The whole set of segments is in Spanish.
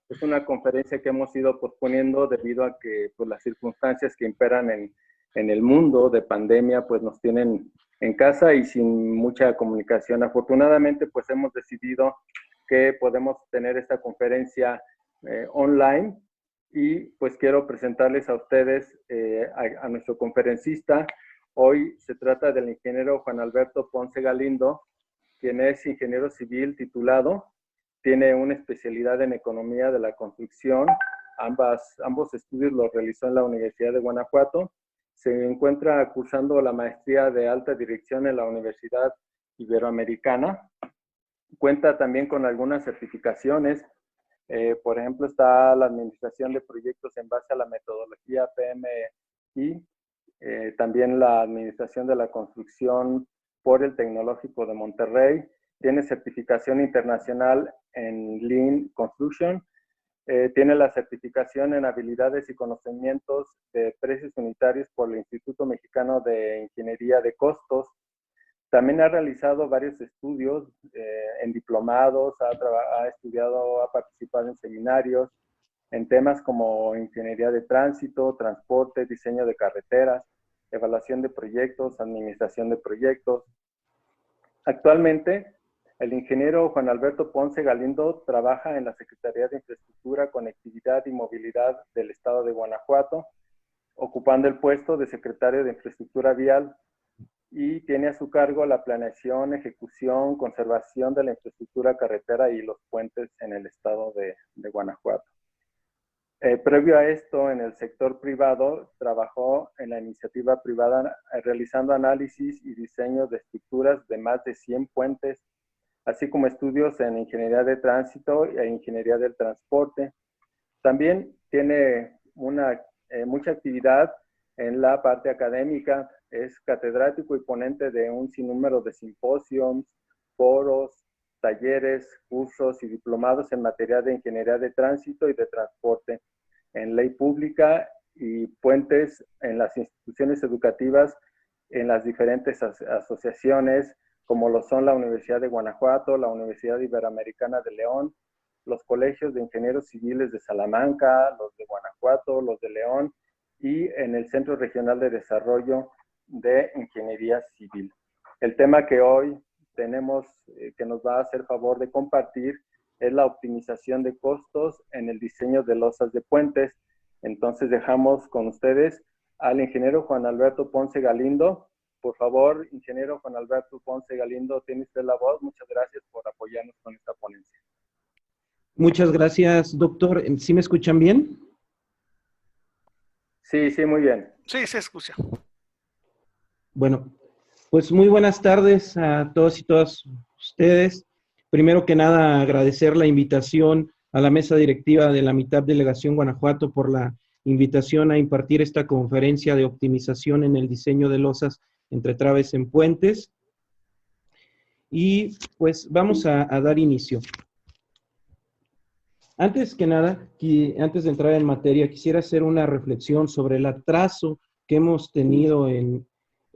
Es una conferencia que hemos ido posponiendo debido a que pues, las circunstancias que imperan en el mundo de pandemia pues nos tienen en casa y sin mucha comunicación. Afortunadamente pues hemos decidido que podemos tener esta conferencia online y pues quiero presentarles a ustedes a nuestro conferencista. Hoy se trata del ingeniero Juan Alberto Ponce Galindo, quien es ingeniero civil titulado, tiene una especialidad en economía de la construcción, ambos estudios los realizó en la Universidad de Guanajuato, se encuentra cursando la maestría de alta dirección en la Universidad Iberoamericana, cuenta también con algunas certificaciones, por ejemplo está la administración de proyectos en base a la metodología PMI, también la administración de la construcción por el Tecnológico de Monterrey, tiene certificación internacional en Lean Construction, tiene la certificación en habilidades y conocimientos de precios unitarios por el Instituto Mexicano de Ingeniería de Costos, también ha realizado varios estudios en diplomados, ha estudiado, ha participado en seminarios, en temas como ingeniería de tránsito, transporte, diseño de carreteras, evaluación de proyectos, administración de proyectos. Actualmente, el ingeniero Juan Alberto Ponce Galindo trabaja en la Secretaría de Infraestructura, Conectividad y Movilidad del Estado de Guanajuato, ocupando el puesto de secretario de Infraestructura Vial y tiene a su cargo la planeación, ejecución, conservación de la infraestructura carretera y los puentes en el estado de Guanajuato. Previo a esto, en el sector privado, trabajó en la iniciativa privada realizando análisis y diseño de estructuras de más de 100 puentes, así como estudios en ingeniería de tránsito e ingeniería del transporte. También tiene mucha actividad en la parte académica, es catedrático y ponente de un sinnúmero de simposios, foros, talleres, cursos y diplomados en materia de ingeniería de tránsito y de transporte, en ley pública y puentes en las instituciones educativas, en las diferentes asociaciones, como lo son la Universidad de Guanajuato, la Universidad Iberoamericana de León, los colegios de ingenieros civiles de Salamanca, los de Guanajuato, los de León, y en el Centro Regional de Desarrollo de Ingeniería Civil. El tema que hoy tenemos, que nos va a hacer favor de compartir, es la optimización de costos en el diseño de losas de puentes. Entonces dejamos con ustedes al ingeniero Juan Alberto Ponce Galindo. Por favor, ingeniero Juan Alberto Ponce Galindo, tiene usted la voz. Muchas gracias por apoyarnos con esta ponencia. Muchas gracias, doctor. ¿Sí me escuchan bien? Sí, sí, muy bien. Sí, se escucha. Bueno, pues muy buenas tardes a todos y todas ustedes. Primero que nada, agradecer la invitación a la mesa directiva de la MITAP Delegación Guanajuato por la invitación a impartir esta conferencia de optimización en el diseño de losas entre traves en puentes. Y pues vamos a dar inicio. Antes que nada, antes de entrar en materia, quisiera hacer una reflexión sobre el atraso que hemos tenido en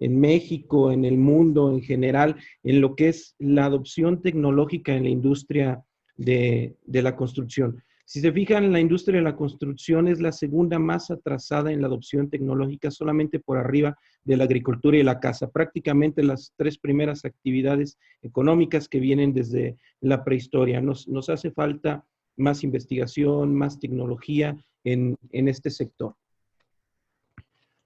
México, en el mundo en general, en lo que es la adopción tecnológica en la industria de la construcción. Si se fijan, la industria de la construcción es la segunda más atrasada en la adopción tecnológica, solamente por arriba de la agricultura y la caza. Prácticamente las tres primeras actividades económicas que vienen desde la prehistoria. Nos hace falta más investigación, más tecnología en este sector.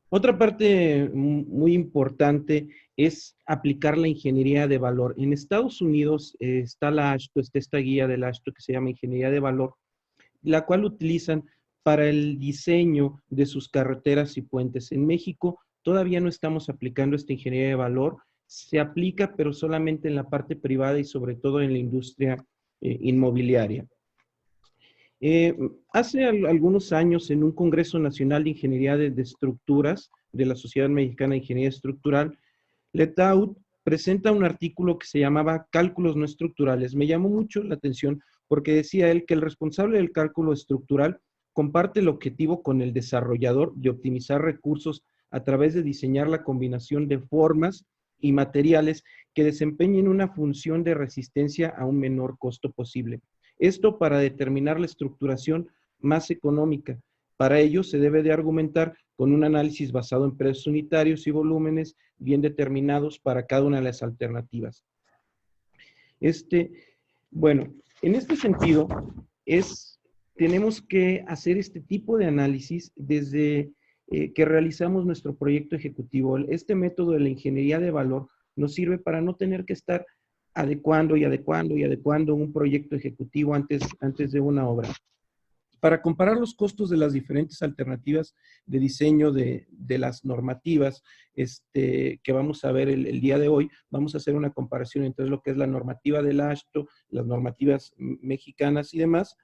Otra parte muy importante es aplicar la ingeniería de valor. En Estados Unidos está esta guía del AASHTO que se llama Ingeniería de Valor, la cual utilizan para el diseño de sus carreteras y puentes. En México todavía no estamos aplicando esta ingeniería de valor, se aplica pero solamente en la parte privada y sobre todo en la industria inmobiliaria. Hace algunos años, en un Congreso Nacional de Ingeniería de Estructuras de la Sociedad Mexicana de Ingeniería Estructural, Letaud presenta un artículo que se llamaba Cálculos no estructurales. Me llamó mucho la atención porque decía él que el responsable del cálculo estructural comparte el objetivo con el desarrollador de optimizar recursos a través de diseñar la combinación de formas y materiales que desempeñen una función de resistencia a un menor costo posible. Esto para determinar la estructuración más económica. Para ello se debe de argumentar con un análisis basado en precios unitarios y volúmenes bien determinados para cada una de las alternativas. Bueno, en este sentido, tenemos que hacer este tipo de análisis desde que realizamos nuestro proyecto ejecutivo. Este método de la ingeniería de valor nos sirve para no tener que estar adecuando y adecuando y adecuando un proyecto ejecutivo antes de una obra. Para comparar los costos de las diferentes alternativas de diseño de las normativas que vamos a ver el día de hoy, vamos a hacer una comparación entre lo que es la normativa del AASHTO, las normativas mexicanas y demás,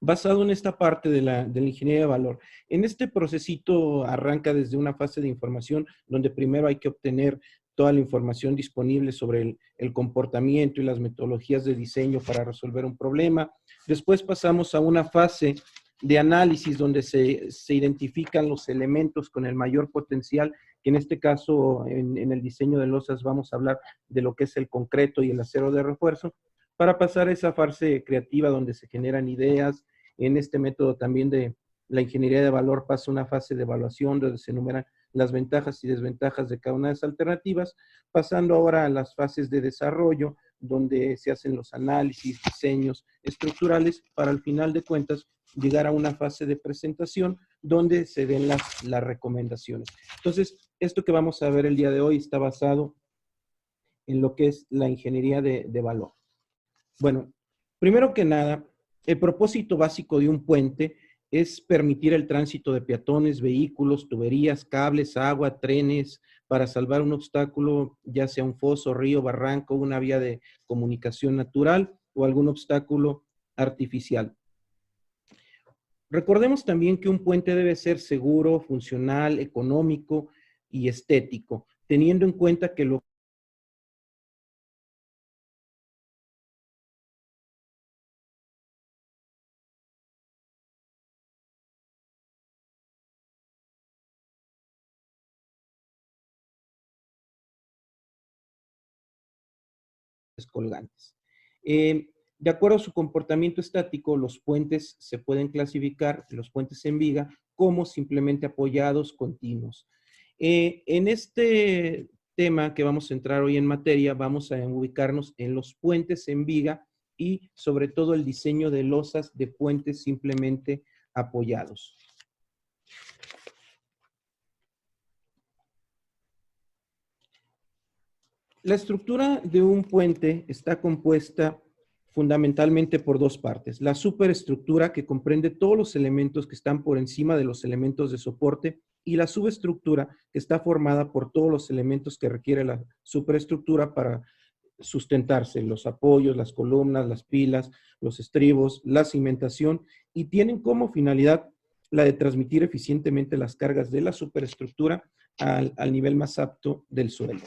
basado en esta parte de la ingeniería de valor. En este procesito arranca desde una fase de información donde primero hay que obtener toda la información disponible sobre el comportamiento y las metodologías de diseño para resolver un problema. Después pasamos a una fase de análisis donde se identifican los elementos con el mayor potencial, que en este caso, en el diseño de losas, vamos a hablar de lo que es el concreto y el acero de refuerzo, para pasar a esa fase creativa donde se generan ideas. En este método también de la ingeniería de valor pasa una fase de evaluación donde se enumeran las ventajas y desventajas de cada una de las alternativas, pasando ahora a las fases de desarrollo, donde se hacen los análisis, diseños estructurales, para al final de cuentas llegar a una fase de presentación donde se den las recomendaciones. Entonces, esto que vamos a ver el día de hoy está basado en lo que es la ingeniería de valor. Bueno, primero que nada, el propósito básico de un puente es permitir el tránsito de peatones, vehículos, tuberías, cables, agua, trenes, para salvar un obstáculo, ya sea un foso, río, barranco, una vía de comunicación natural o algún obstáculo artificial. Recordemos también que un puente debe ser seguro, funcional, económico y estético, teniendo en cuenta que lo colgantes. De acuerdo a su comportamiento estático, los puentes se pueden clasificar, los puentes en viga, como simplemente apoyados continuos. En este tema que vamos a entrar hoy en materia, vamos a ubicarnos en los puentes en viga y sobre todo el diseño de losas de puentes simplemente apoyados. La estructura de un puente está compuesta fundamentalmente por dos partes. La superestructura, que comprende todos los elementos que están por encima de los elementos de soporte, y la subestructura, que está formada por todos los elementos que requiere la superestructura para sustentarse: los apoyos, las columnas, las pilas, los estribos, la cimentación, y tienen como finalidad la de transmitir eficientemente las cargas de la superestructura al nivel más apto del suelo.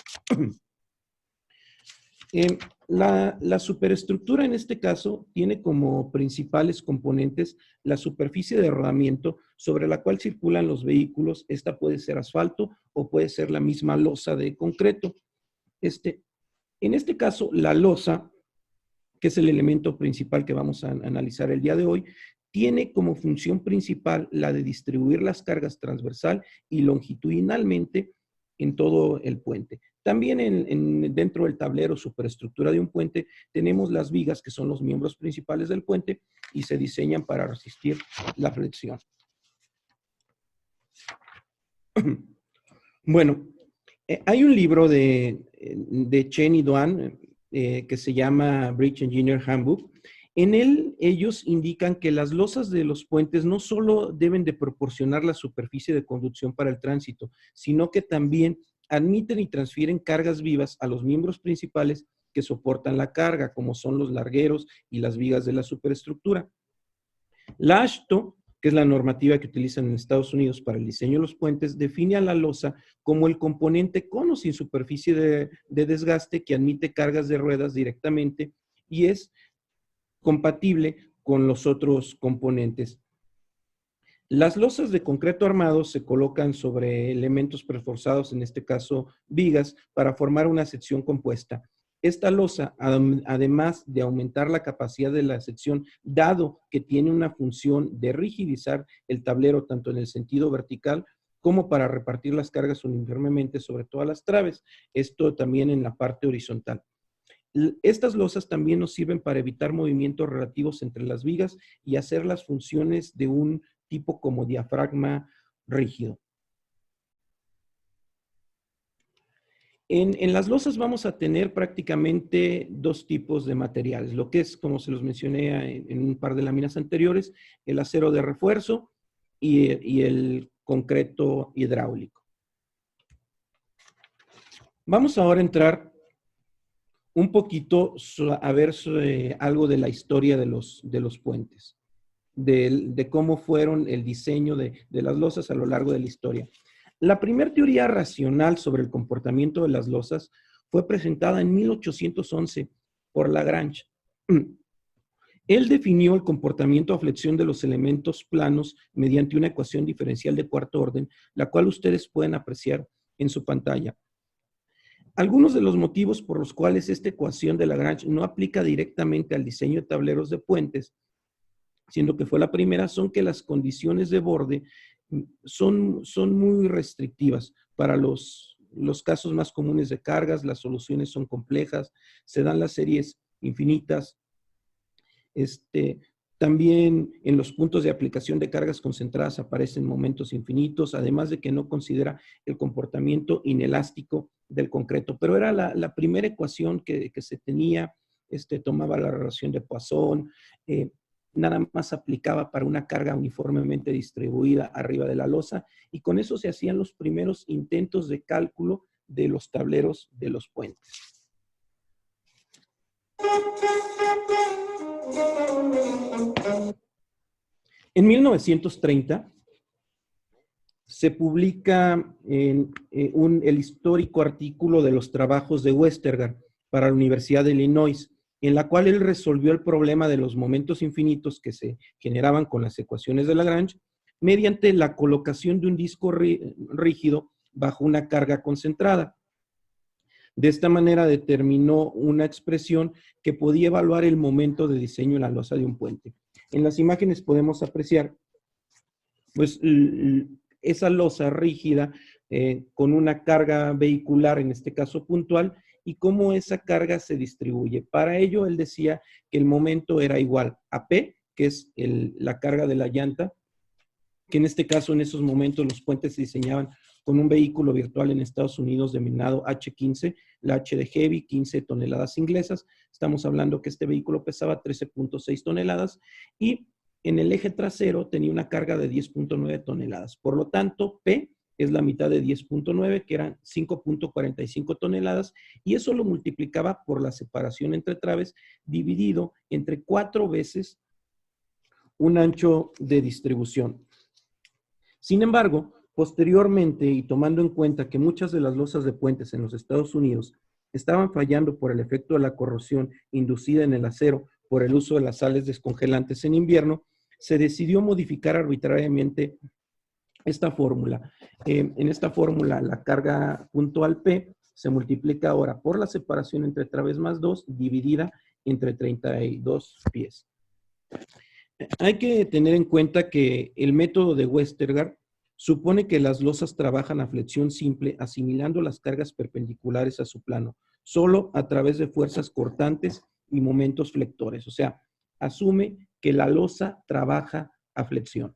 La superestructura en este caso tiene como principales componentes la superficie de rodamiento sobre la cual circulan los vehículos. Esta puede ser asfalto o puede ser la misma losa de concreto. En este caso, la losa, que es el elemento principal que vamos a analizar el día de hoy, tiene como función principal la de distribuir las cargas transversal y longitudinalmente en todo el puente. También dentro del tablero superestructura de un puente tenemos las vigas, que son los miembros principales del puente y se diseñan para resistir la flexión. Bueno, hay un libro de Chen y Duan que se llama Bridge Engineer Handbook. En él, ellos indican que las losas de los puentes no solo deben de proporcionar la superficie de conducción para el tránsito, sino que también admiten y transfieren cargas vivas a los miembros principales que soportan la carga, como son los largueros y las vigas de la superestructura. La AASHTO, que es la normativa que utilizan en Estados Unidos para el diseño de los puentes, define a la losa como el componente con o sin superficie de desgaste que admite cargas de ruedas directamente y es compatible con los otros componentes. Las losas de concreto armado se colocan sobre elementos preforzados, en este caso vigas, para formar una sección compuesta. Esta losa, además de aumentar la capacidad de la sección, dado que tiene una función de rigidizar el tablero tanto en el sentido vertical como para repartir las cargas uniformemente sobre todas las traves, esto también en la parte horizontal. Estas losas también nos sirven para evitar movimientos relativos entre las vigas y hacer las funciones de un tipo como diafragma rígido. En las losas vamos a tener prácticamente dos tipos de materiales, lo que es, como se los mencioné en un par de láminas anteriores, el acero de refuerzo y el concreto hidráulico. Vamos ahora a entrar un poquito a ver algo de la historia de los puentes, de cómo fueron el diseño de las losas a lo largo de la historia. La primera teoría racional sobre el comportamiento de las losas fue presentada en 1811 por Lagrange. Él definió el comportamiento a flexión de los elementos planos mediante una ecuación diferencial de cuarto orden, la cual ustedes pueden apreciar en su pantalla. Algunos de los motivos por los cuales esta ecuación de Lagrange no aplica directamente al diseño de tableros de puentes, siendo que fue la primera, son que las condiciones de borde son muy restrictivas para los casos más comunes de cargas. Las soluciones son complejas, se dan las series infinitas. También en los puntos de aplicación de cargas concentradas aparecen momentos infinitos, además de que no considera el comportamiento inelástico del concreto. Pero era la primera ecuación que se tenía, tomaba la relación de Poisson, nada más aplicaba para una carga uniformemente distribuida arriba de la losa, y con eso se hacían los primeros intentos de cálculo de los tableros de los puentes. En 1930 se publica el histórico artículo de los trabajos de Westergaard para la Universidad de Illinois, en la cual él resolvió el problema de los momentos infinitos que se generaban con las ecuaciones de Lagrange mediante la colocación de un disco rígido bajo una carga concentrada. De esta manera determinó una expresión que podía evaluar el momento de diseño en la losa de un puente. En las imágenes podemos apreciar pues, esa losa rígida con una carga vehicular, en este caso puntual, y cómo esa carga se distribuye. Para ello, él decía que el momento era igual a P, que es la carga de la llanta, que en este caso, en esos momentos, los puentes se diseñaban con un vehículo virtual en Estados Unidos denominado H15, la H de Heavy, 15 toneladas inglesas. Estamos hablando que este vehículo pesaba 13.6 toneladas y en el eje trasero tenía una carga de 10.9 toneladas. Por lo tanto, P es la mitad de 10.9, que eran 5.45 toneladas, y eso lo multiplicaba por la separación entre traves, dividido entre 4 veces un ancho de distribución. Sin embargo, posteriormente, y tomando en cuenta que muchas de las losas de puentes en los Estados Unidos estaban fallando por el efecto de la corrosión inducida en el acero por el uso de las sales descongelantes en invierno, se decidió modificar arbitrariamente esta fórmula. En esta fórmula, la carga puntual P se multiplica ahora por la separación entre traves más 2, dividida entre 32 pies. Hay que tener en cuenta que el método de Westergaard supone que las losas trabajan a flexión simple, asimilando las cargas perpendiculares a su plano, solo a través de fuerzas cortantes y momentos flectores. O sea, asume que la losa trabaja a flexión.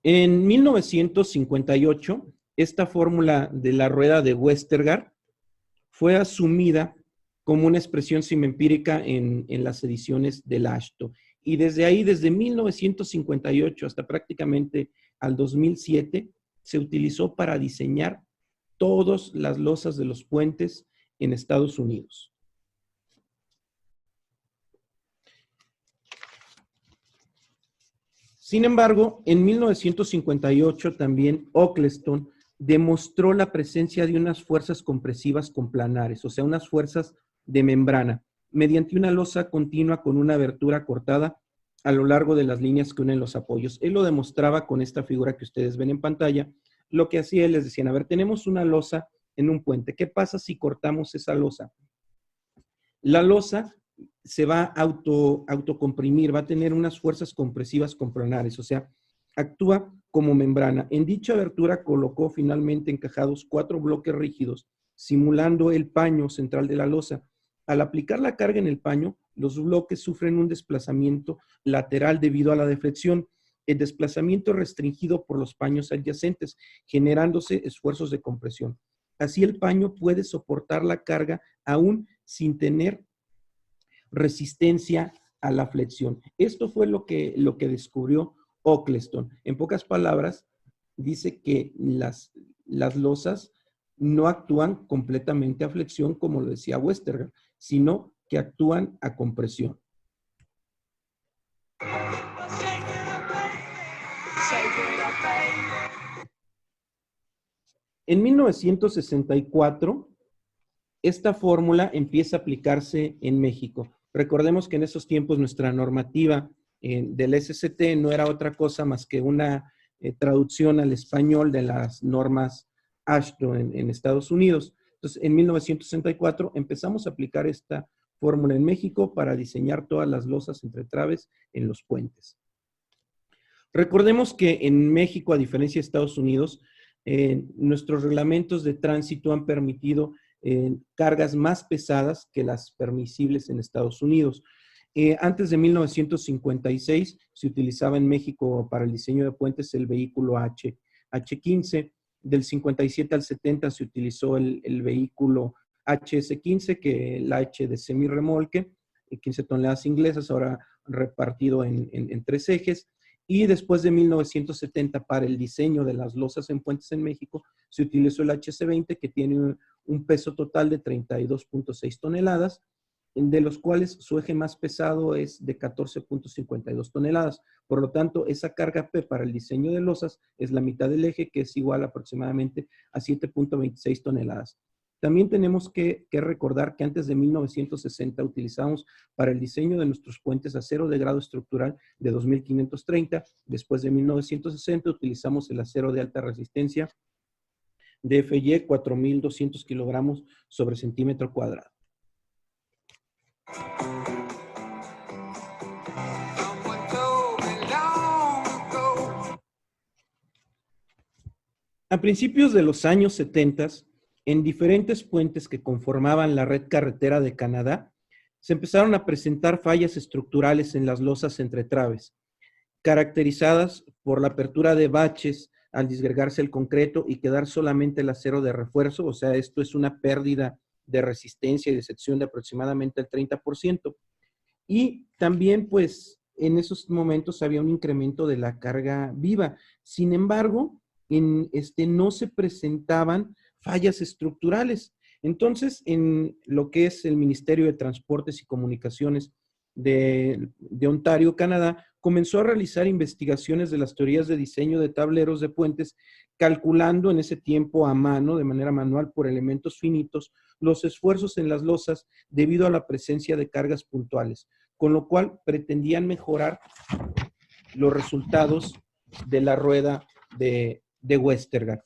En 1958, esta fórmula de la rueda de Westergaard fue asumida como una expresión semiempírica en las ediciones del Ashto. Y desde ahí, desde 1958 hasta prácticamente al 2007, se utilizó para diseñar todas las losas de los puentes en Estados Unidos. Sin embargo, en 1958 también Oakleston demostró la presencia de unas fuerzas compresivas complanares, o sea, unas fuerzas de membrana, mediante una losa continua con una abertura cortada a lo largo de las líneas que unen los apoyos. Él lo demostraba con esta figura que ustedes ven en pantalla. Lo que hacía él, les decían, a ver, tenemos una losa en un puente. ¿Qué pasa si cortamos esa losa? La losa se va a autocomprimir, va a tener unas fuerzas compresivas compronares, o sea, actúa como membrana. En dicha abertura colocó finalmente encajados 4 bloques rígidos, simulando el paño central de la losa. Al aplicar la carga en el paño, los bloques sufren un desplazamiento lateral debido a la deflexión. El desplazamiento es restringido por los paños adyacentes, generándose esfuerzos de compresión. Así el paño puede soportar la carga aún sin tener resistencia a la flexión. Esto fue lo que descubrió Oakleston. En pocas palabras, dice que las losas no actúan completamente a flexión, como lo decía Westergaard, sino que actúan a compresión. En 1964, esta fórmula empieza a aplicarse en México. Recordemos que en esos tiempos nuestra normativa del SCT no era otra cosa más que una traducción al español de las normas AASHTO en Estados Unidos. Entonces, en 1964 empezamos a aplicar esta fórmula en México para diseñar todas las losas entre traves en los puentes. Recordemos que en México, a diferencia de Estados Unidos, nuestros reglamentos de tránsito han permitido cargas más pesadas que las permisibles en Estados Unidos. Antes de 1956 se utilizaba en México para el diseño de puentes el vehículo H15. Del 57 al 70 se utilizó el vehículo HS15, que el H de semirremolque, 15 toneladas inglesas, ahora repartido en 3 ejes. Y después de 1970, para el diseño de las losas en puentes en México, se utilizó el HC20, que tiene un peso total de 32.6 toneladas, de los cuales su eje más pesado es de 14.52 toneladas. Por lo tanto, esa carga P para el diseño de losas es la mitad del eje, que es igual aproximadamente a 7.26 toneladas. También tenemos que recordar que antes de 1960 utilizamos para el diseño de nuestros puentes acero de grado estructural de 2530. Después de 1960 utilizamos el acero de alta resistencia de FY 4200 kilogramos sobre centímetro cuadrado. A principios de los años 70, en diferentes puentes que conformaban la red carretera de Canadá, se empezaron a presentar fallas estructurales en las losas entre traves, caracterizadas por la apertura de baches al disgregarse el concreto y quedar solamente el acero de refuerzo, o sea, esto es una pérdida de resistencia y de sección de aproximadamente el 30%. Y también, pues, en esos momentos había un incremento de la carga viva. Sin embargo, no se presentaban fallas estructurales. Entonces, en lo que es el Ministerio de Transportes y Comunicaciones de Ontario, Canadá, comenzó a realizar investigaciones de las teorías de diseño de tableros de puentes, calculando en ese tiempo a mano, de manera manual, por elementos finitos, los esfuerzos en las losas debido a la presencia de cargas puntuales, con lo cual pretendían mejorar los resultados de la rueda de Westergaard.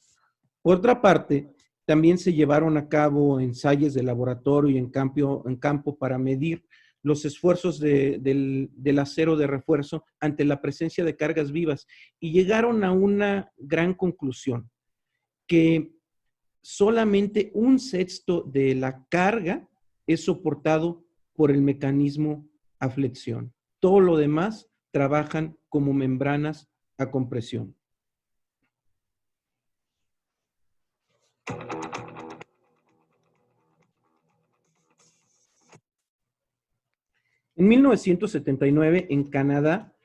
Por otra parte, también se llevaron a cabo ensayos de laboratorio y en campo para medir los esfuerzos del acero de refuerzo ante la presencia de cargas vivas y llegaron a una gran conclusión, que solamente 1/6 de la carga es soportado por el mecanismo a flexión. Todo lo demás trabajan como membranas a compresión. En 1979, en Canadá,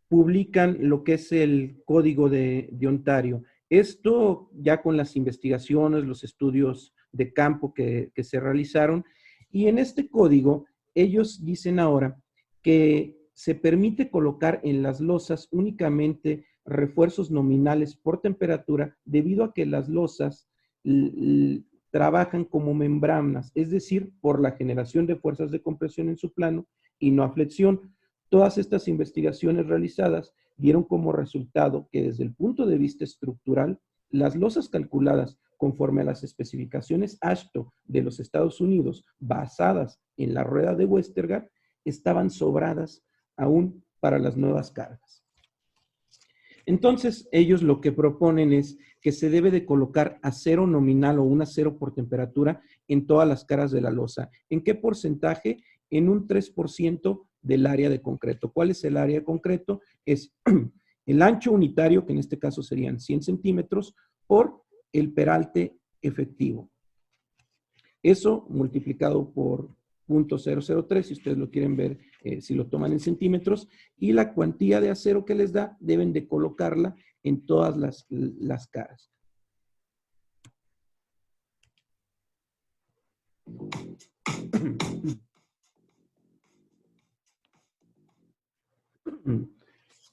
publican lo que es el Código de Ontario. Esto ya con las investigaciones, los estudios de campo que se realizaron, y en este código ellos dicen ahora que se permite colocar en las losas únicamente refuerzos nominales por temperatura debido a que las losas trabajan como membranas, es decir, por la generación de fuerzas de compresión en su plano y no a flexión. Todas estas investigaciones realizadas dieron como resultado que desde el punto de vista estructural, las losas calculadas conforme a las especificaciones AASHTO de los Estados Unidos, basadas en la rueda de Westergaard, estaban sobradas aún para las nuevas cargas. Entonces, ellos lo que proponen es que se debe de colocar acero nominal o un acero por temperatura en todas las caras de la losa. ¿En qué porcentaje? En un 3% del área de concreto. ¿Cuál es el área de concreto? Es el ancho unitario, que en este caso serían 100 centímetros, por el peralte efectivo. Eso multiplicado por 0.003, si ustedes lo quieren ver, si lo toman en centímetros, y la cuantía de acero que les da, deben de colocarla en todas las caras.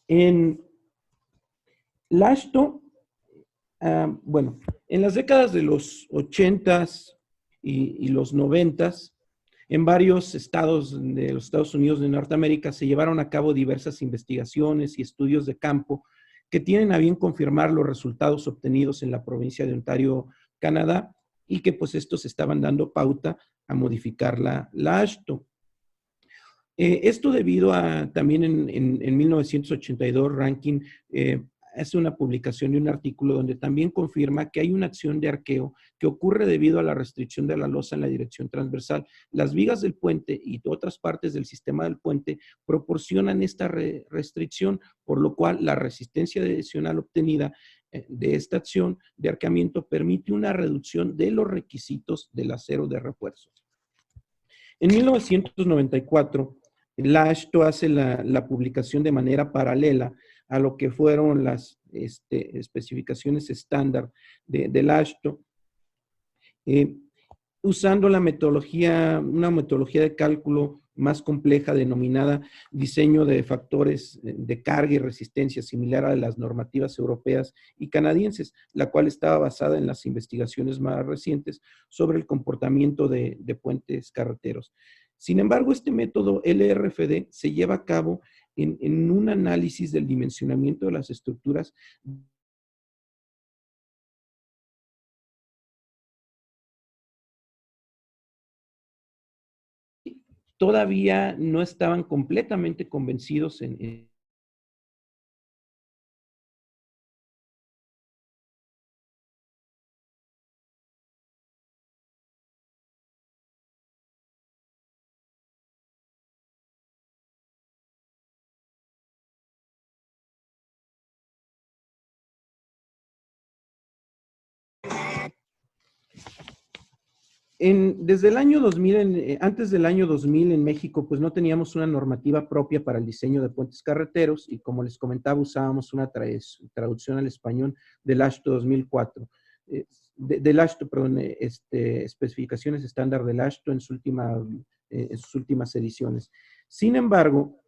En AASHTO, bueno, en las décadas de los 80s y los 90s, en varios estados de los Estados Unidos de Norteamérica se llevaron a cabo diversas investigaciones y estudios de campo que tienen a bien confirmar los resultados obtenidos en la provincia de Ontario, Canadá, y que pues estos estaban dando pauta a modificar la AASHTO. Esto debido a también en 1982 Rankin hace una publicación de un artículo donde también confirma que hay una acción de arqueo que ocurre debido a la restricción de la losa en la dirección transversal. Las vigas del puente y otras partes del sistema del puente proporcionan esta restricción, por lo cual la resistencia adicional obtenida de esta acción de arqueamiento permite una reducción de los requisitos del acero de refuerzo. En 1994, la AASHTO hace la publicación de manera paralela a lo que fueron las especificaciones estándar de la AASHTO, usando una metodología de cálculo más compleja denominada diseño de factores de carga y resistencia similar a las normativas europeas y canadienses, la cual estaba basada en las investigaciones más recientes sobre el comportamiento de puentes carreteros. Sin embargo, este método LRFD se lleva a cabo en un análisis del dimensionamiento de las estructuras todavía no estaban completamente convencidos en desde el año 2000, antes del año 2000 en México, pues no teníamos una normativa propia para el diseño de puentes carreteros y como les comentaba, usábamos una traducción al español del AASHTO 2004. Del AASHTO, perdón, especificaciones estándar del AASHTO en sus últimas ediciones. Sin embargo,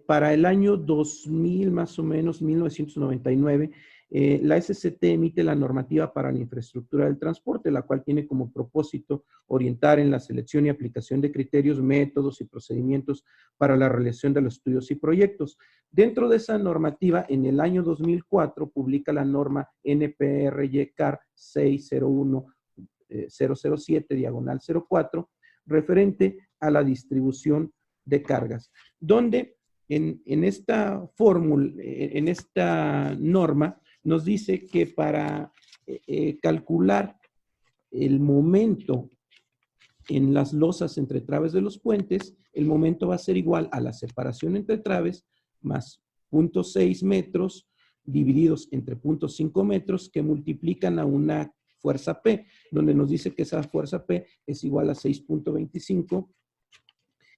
para el año 2000, más o menos, 1999, la SCT emite la normativa para la infraestructura del transporte, la cual tiene como propósito orientar en la selección y aplicación de criterios, métodos y procedimientos para la realización de los estudios y proyectos. Dentro de esa normativa, en el año 2004, publica la norma NPRY-CAR 601-007-04, referente a la distribución de cargas, donde en esta fórmula, en esta norma, nos dice que para calcular el momento en las losas entre traves de los puentes, el momento va a ser igual a la separación entre traves más 0.6 metros divididos entre 0.5 metros que multiplican a una fuerza P, donde nos dice que esa fuerza P es igual a 6.25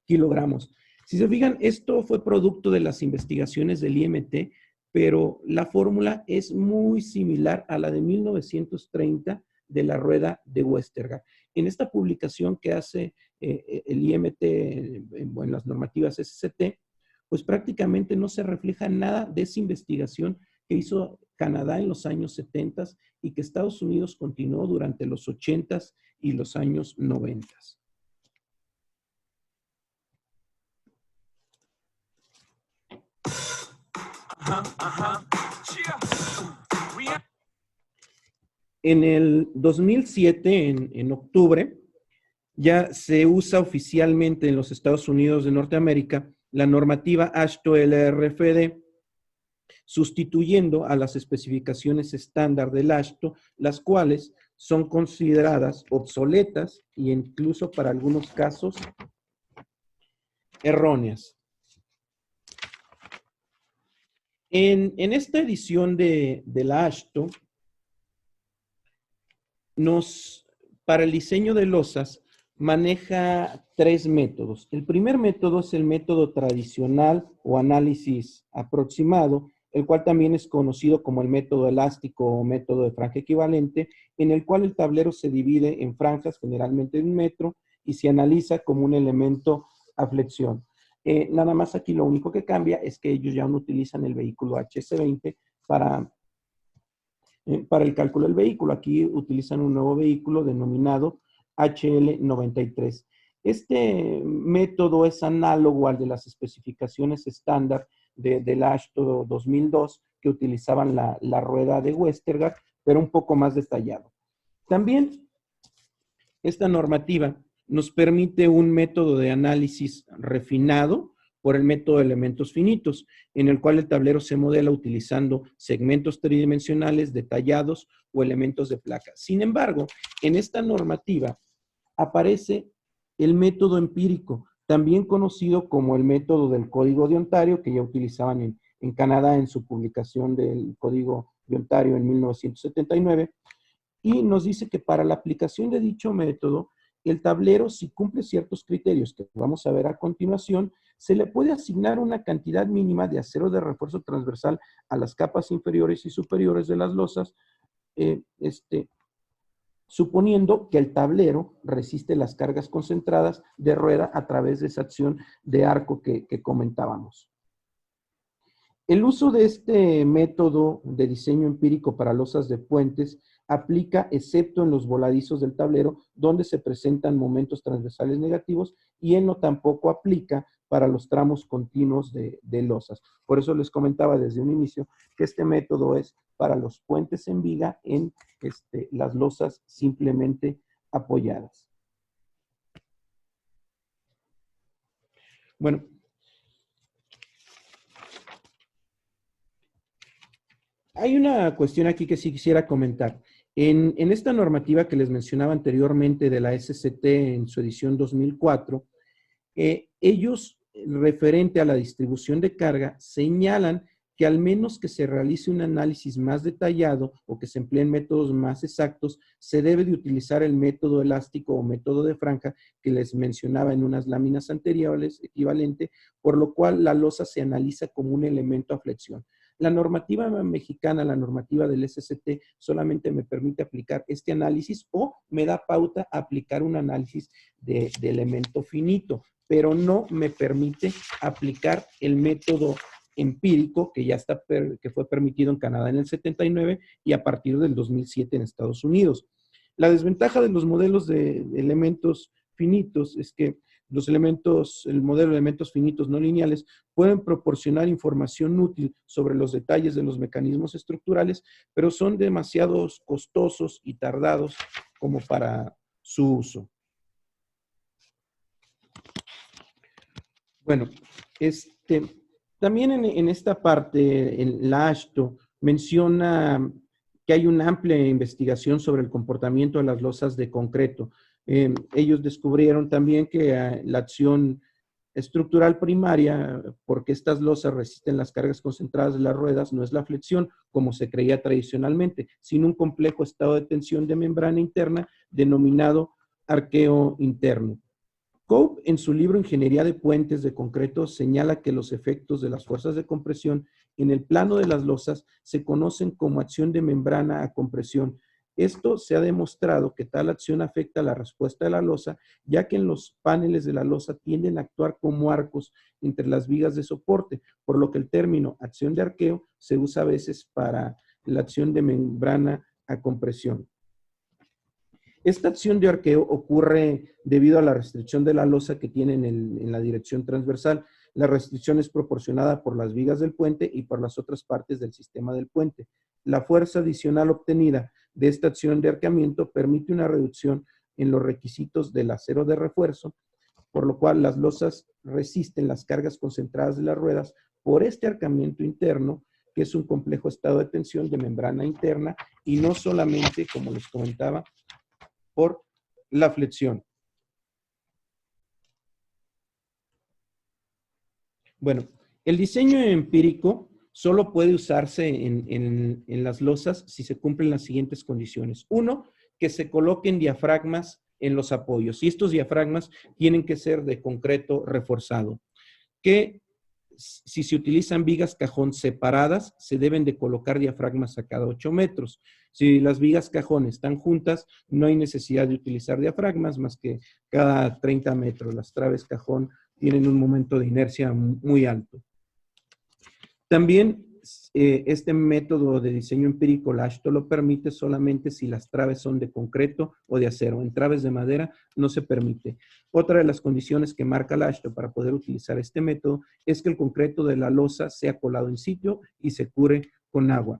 kilogramos. Si se fijan, esto fue producto de las investigaciones del IMT, pero la fórmula es muy similar a la de 1930 de la rueda de Westergaard. En esta publicación que hace el IMT en las normativas SCT, pues prácticamente no se refleja nada de esa investigación que hizo Canadá en los años 70 y que Estados Unidos continuó durante los 80 y los años 90. En el 2007, en octubre, ya se usa oficialmente en los Estados Unidos de Norteamérica la normativa AASHTO-LRFD, sustituyendo a las especificaciones estándar del AASHTO, las cuales son consideradas obsoletas e incluso para algunos casos erróneas. En esta edición de la AASHTO, para el diseño de losas, maneja tres métodos. El primer método es el método tradicional o análisis aproximado, el cual también es conocido como el método elástico o método de franja equivalente, en el cual el tablero se divide en franjas, generalmente de 1 metro, y se analiza como un elemento a flexión. Nada más aquí lo único que cambia es que ellos ya no utilizan el vehículo HS20 para el cálculo del vehículo. Aquí utilizan un nuevo vehículo denominado HL93. Este método es análogo al de las especificaciones estándar del AASHTO 2002, que utilizaban la rueda de Westergaard, pero un poco más detallado. También esta normativa nos permite un método de análisis refinado por el método de elementos finitos, en el cual el tablero se modela utilizando segmentos tridimensionales detallados o elementos de placa. Sin embargo, en esta normativa aparece el método empírico, también conocido como el método del Código de Ontario, que ya utilizaban en Canadá en su publicación del Código de Ontario en 1979, y nos dice que para la aplicación de dicho método, el tablero, si cumple ciertos criterios que vamos a ver a continuación, se le puede asignar una cantidad mínima de acero de refuerzo transversal a las capas inferiores y superiores de las losas, suponiendo que el tablero resiste las cargas concentradas de rueda a través de esa acción de arco que comentábamos. El uso de este método de diseño empírico para losas de puentes aplica excepto en los voladizos del tablero, donde se presentan momentos transversales negativos, y él no tampoco aplica para los tramos continuos de losas. Por eso les comentaba desde un inicio que este método es para los puentes en viga en las losas simplemente apoyadas. Bueno, hay una cuestión aquí que sí quisiera comentar. En esta normativa que les mencionaba anteriormente de la SCT en su edición 2004, ellos, referente a la distribución de carga, señalan que al menos que se realice un análisis más detallado o que se empleen métodos más exactos, se debe de utilizar el método elástico o método de franja que les mencionaba en unas láminas anteriores, equivalente, por lo cual la losa se analiza como un elemento a flexión. La normativa mexicana, la normativa del SCT, solamente me permite aplicar este análisis o me da pauta a aplicar un análisis de elemento finito, pero no me permite aplicar el método empírico que fue permitido en Canadá en el 79 y a partir del 2007 en Estados Unidos. La desventaja de los modelos de elementos finitos es que el modelo de elementos finitos no lineales pueden proporcionar información útil sobre los detalles de los mecanismos estructurales, pero son demasiado costosos y tardados como para su uso. Bueno, también en esta parte, en la AASHTO menciona que hay una amplia investigación sobre el comportamiento de las losas de concreto. Ellos descubrieron también que la acción estructural primaria, porque estas losas resisten las cargas concentradas de las ruedas, no es la flexión, como se creía tradicionalmente, sino un complejo estado de tensión de membrana interna denominado arqueo interno. Cope, en su libro Ingeniería de Puentes de Concreto, señala que los efectos de las fuerzas de compresión en el plano de las losas se conocen como acción de membrana a compresión. Esto se ha demostrado que tal acción afecta la respuesta de la losa, ya que en los paneles de la losa tienden a actuar como arcos entre las vigas de soporte, por lo que el término acción de arqueo se usa a veces para la acción de membrana a compresión. Esta acción de arqueo ocurre debido a la restricción de la losa que tiene en la dirección transversal. La restricción es proporcionada por las vigas del puente y por las otras partes del sistema del puente. La fuerza adicional obtenida de esta acción de arqueamiento permite una reducción en los requisitos del acero de refuerzo, por lo cual las losas resisten las cargas concentradas de las ruedas por este arqueamiento interno, que es un complejo estado de tensión de membrana interna y no solamente, como les comentaba, por la flexión. Bueno, el diseño empírico solo puede usarse en las losas si se cumplen las siguientes condiciones. Uno, que se coloquen diafragmas en los apoyos. Y estos diafragmas tienen que ser de concreto reforzado. Que si se utilizan vigas cajón separadas, se deben de colocar diafragmas a cada 8 metros. Si las vigas cajón están juntas, no hay necesidad de utilizar diafragmas más que cada 30 metros. Las traves cajón tienen un momento de inercia muy alto. También este método de diseño empírico, el AASHTO, lo permite solamente si las traves son de concreto o de acero. En traves de madera no se permite. Otra de las condiciones que marca el AASHTO para poder utilizar este método es que el concreto de la losa sea colado en sitio y se cure con agua.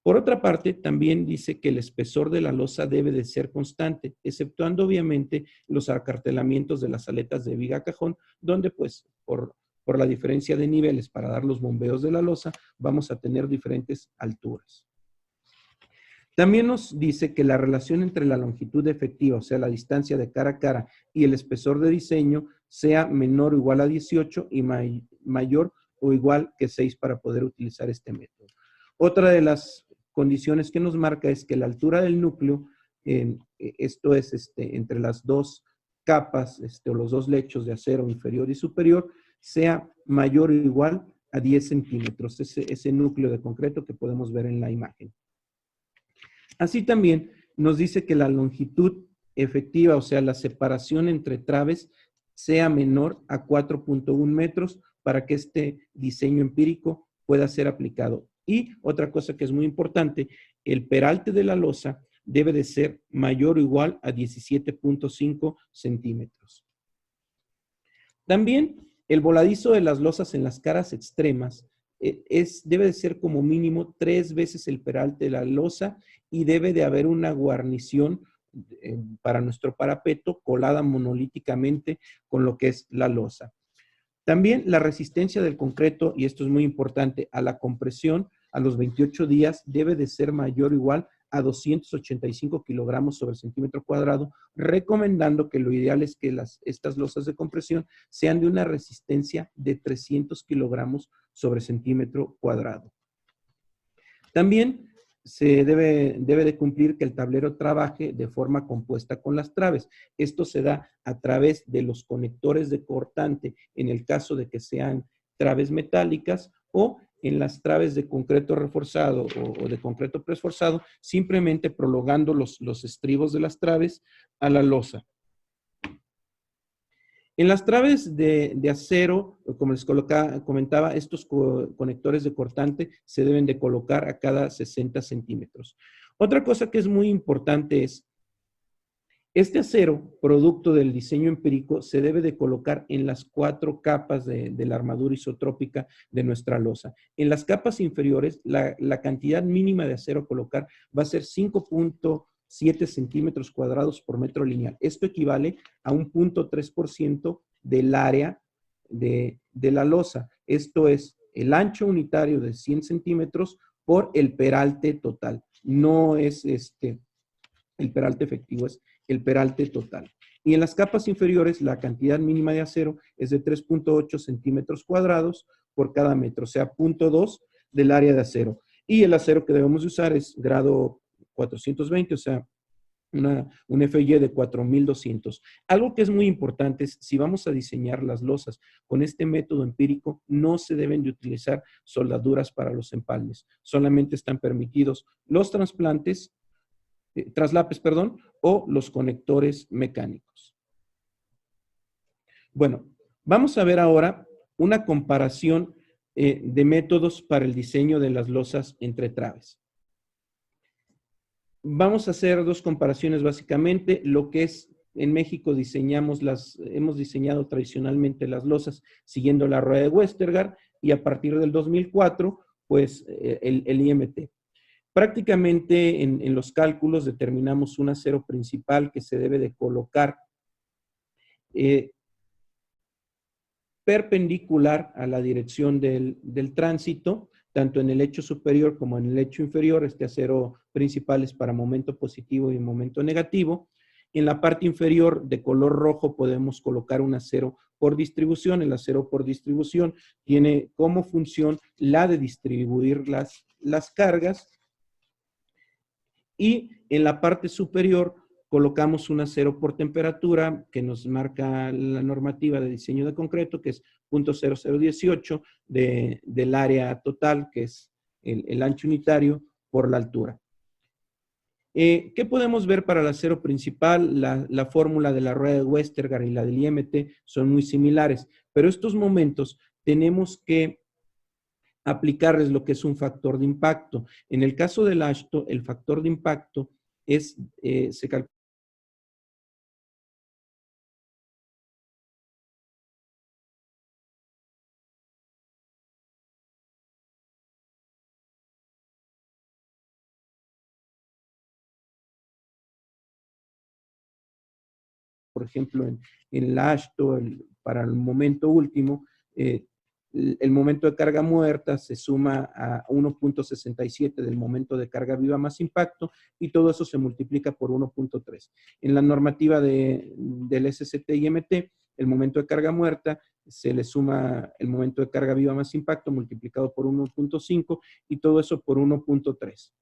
Por otra parte, también dice que el espesor de la losa debe de ser constante, exceptuando obviamente los acartelamientos de las aletas de viga cajón, donde pues por la diferencia de niveles para dar los bombeos de la losa, vamos a tener diferentes alturas. También nos dice que la relación entre la longitud efectiva, o sea, la distancia de cara a cara, y el espesor de diseño sea menor o igual a 18 y mayor o igual que 6 para poder utilizar este método. Otra de las condiciones que nos marca es que la altura del núcleo, esto es entre las dos capas o los dos lechos de acero inferior y superior, sea mayor o igual a 10 centímetros, ese núcleo de concreto que podemos ver en la imagen. Así también nos dice que la longitud efectiva, o sea, la separación entre traves, sea menor a 4.1 metros para que este diseño empírico pueda ser aplicado. Y otra cosa que es muy importante, el peralte de la losa debe de ser mayor o igual a 17.5 centímetros. También el voladizo de las losas en las caras extremas debe de ser como mínimo 3 veces el peralte de la losa y debe de haber una guarnición para nuestro parapeto colada monolíticamente con lo que es la losa. También la resistencia del concreto, y esto es muy importante, a la compresión a los 28 días debe de ser mayor o igual a 285 kilogramos sobre centímetro cuadrado, recomendando que lo ideal es que estas losas de compresión sean de una resistencia de 300 kilogramos sobre centímetro cuadrado. También se debe de cumplir que el tablero trabaje de forma compuesta con las traves. Esto se da a través de los conectores de cortante en el caso de que sean traves metálicas o en las traves de concreto reforzado o de concreto preesforzado, simplemente prolongando los estribos de las traves a la losa. En las traves de acero, como les comentaba, estos conectores de cortante se deben de colocar a cada 60 centímetros. Otra cosa que es muy importante es, este acero, producto del diseño empírico, se debe de colocar en las 4 capas de la armadura isotrópica de nuestra losa. En las capas inferiores, la cantidad mínima de acero a colocar va a ser 5.7 centímetros cuadrados por metro lineal. Esto equivale a un 0.3% del área de la losa. Esto es el ancho unitario de 100 centímetros por el peralte total. No es el peralte efectivo, es el peralte total. Y en las capas inferiores, la cantidad mínima de acero es de 3.8 centímetros cuadrados por cada metro, o sea, 0.2 del área de acero. Y el acero que debemos usar es grado 420, o sea, un FY de 4200. Algo que es muy importante es, si vamos a diseñar las losas con este método empírico, no se deben de utilizar soldaduras para los empalmes. Solamente están permitidos los traslapes, o los conectores mecánicos. Bueno, vamos a ver ahora una comparación de métodos para el diseño de las losas entre traves. Vamos a hacer 2 comparaciones básicamente, lo que es en México hemos diseñado tradicionalmente las losas siguiendo la rueda de Westergaard y a partir del 2004, pues el IMT. Prácticamente en los cálculos determinamos un acero principal que se debe de colocar perpendicular a la dirección del tránsito, tanto en el eje superior como en el eje inferior. Este acero principal es para momento positivo y momento negativo. En la parte inferior de color rojo podemos colocar un acero por distribución. El acero por distribución tiene como función la de distribuir las cargas. Y en la parte superior colocamos un acero por temperatura que nos marca la normativa de diseño de concreto, que es 0.0018 del área total, que es el ancho unitario por la altura. ¿Qué podemos ver para el acero principal? La fórmula de la rueda de Westergaard y la del IMT son muy similares, pero estos momentos tenemos que aplicarles lo que es un factor de impacto. En el caso del AASHTO, el factor de impacto se calcula por ejemplo, en el AASHTO, para el momento último, el momento de carga muerta se suma a 1.67 del momento de carga viva más impacto y todo eso se multiplica por 1.3. En la normativa del SST-IMT, el momento de carga muerta se le suma el momento de carga viva más impacto multiplicado por 1.5 y todo eso por 1.3.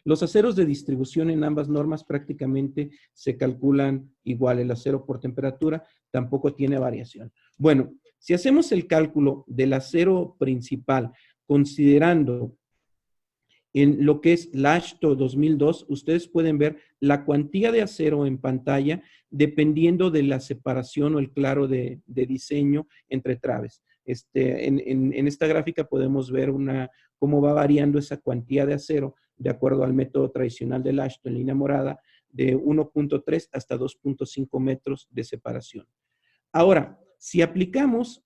Los aceros de distribución en ambas normas prácticamente se calculan igual. El acero por temperatura tampoco tiene variación. Bueno, si hacemos el cálculo del acero principal, considerando en lo que es la AASHTO 2002, ustedes pueden ver la cuantía de acero en pantalla dependiendo de la separación o el claro de diseño entre traves. En esta gráfica podemos ver cómo va variando esa cuantía de acero de acuerdo al método tradicional del AASHTO en línea morada, de 1.3 hasta 2.5 metros de separación. Ahora, si aplicamos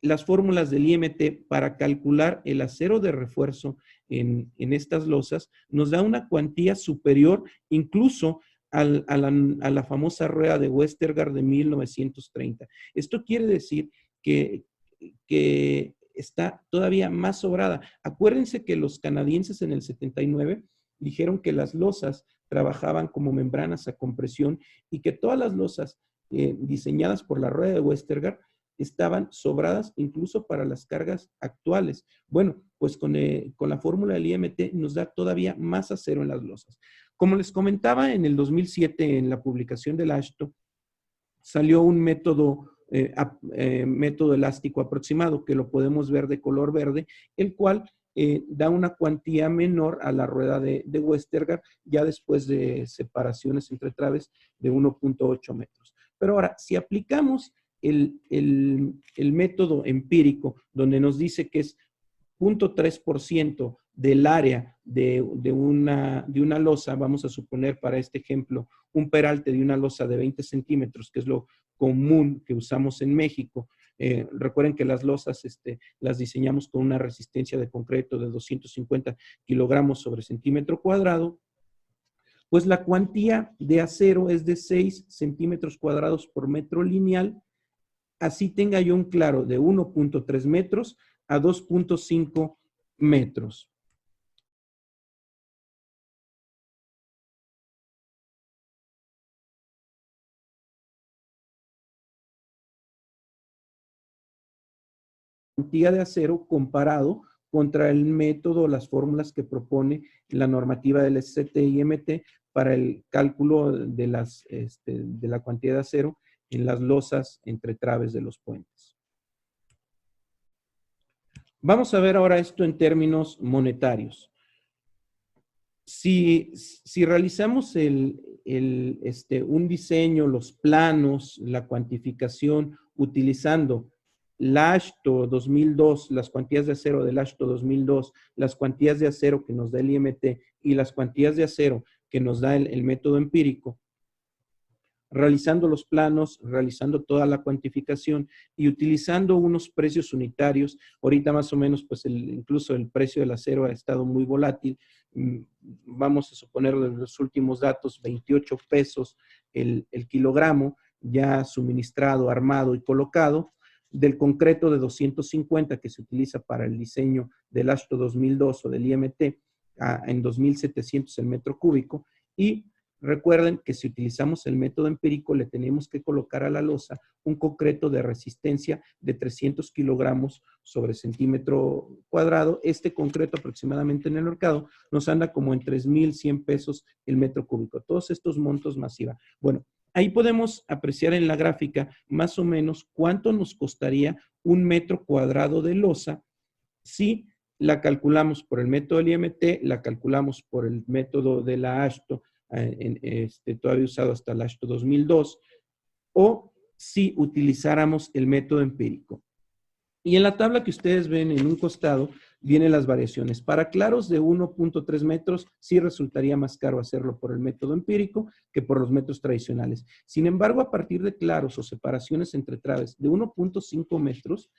las fórmulas del IMT para calcular el acero de refuerzo en estas losas, nos da una cuantía superior incluso a la famosa rueda de Westergaard de 1930. Esto quiere decir que está todavía más sobrada. Acuérdense que los canadienses en el 79 dijeron que las losas trabajaban como membranas a compresión y que todas las losas diseñadas por la rueda de Westergaard estaban sobradas incluso para las cargas actuales. Bueno, pues con la fórmula del IMT nos da todavía más acero en las losas. Como les comentaba, en el 2007, en la publicación del AASHTO, salió un método elástico aproximado, que lo podemos ver de color verde, el cual da una cuantía menor a la rueda de Westergaard, ya después de separaciones entre traves de 1.8 metros. Pero ahora, si aplicamos el método empírico, donde nos dice que es 0.3% del área de una losa, vamos a suponer para este ejemplo un peralte de una losa de 20 centímetros, que es lo común que usamos en México. Recuerden que las losas las diseñamos con una resistencia de concreto de 250 kilogramos sobre centímetro cuadrado. Pues la cuantía de acero es de 6 centímetros cuadrados por metro lineal. Así tenga yo un claro de 1.3 metros a 2.5 metros. Cantidad de acero comparado contra el método, las fórmulas que propone la normativa del SST-IMT para el cálculo de la cantidad de acero en las losas entre traves de los puentes. Vamos a ver ahora esto en términos monetarios. Si realizamos un diseño, los planos, la cuantificación, utilizando la AASHTO 2002, las cuantías de acero del AASHTO 2002, las cuantías de acero que nos da el IMT y las cuantías de acero que nos da el método empírico, realizando los planos, realizando toda la cuantificación y utilizando unos precios unitarios. Ahorita más o menos, pues incluso el precio del acero ha estado muy volátil. Vamos a suponer de los últimos datos, 28 pesos el kilogramo, ya suministrado, armado y colocado. Del concreto de 250 que se utiliza para el diseño del AASHTO 2002 o del IMT, en 2.700 el metro cúbico. Y recuerden que si utilizamos el método empírico, le tenemos que colocar a la losa un concreto de resistencia de 300 kilogramos sobre centímetro cuadrado. Este concreto aproximadamente en el mercado nos anda como en 3,100 pesos el metro cúbico. Todos estos montos masiva. Bueno, ahí podemos apreciar en la gráfica más o menos cuánto nos costaría un metro cuadrado de losa si la calculamos por el método del IMT, la calculamos por el método de la AASHTO, todavía usado hasta el AASHTO 2002, o si utilizáramos el método empírico. Y en la tabla que ustedes ven en un costado, vienen las variaciones. Para claros de 1.3 metros, sí resultaría más caro hacerlo por el método empírico que por los métodos tradicionales. Sin embargo, a partir de claros o separaciones entre traves de 1.5 metros,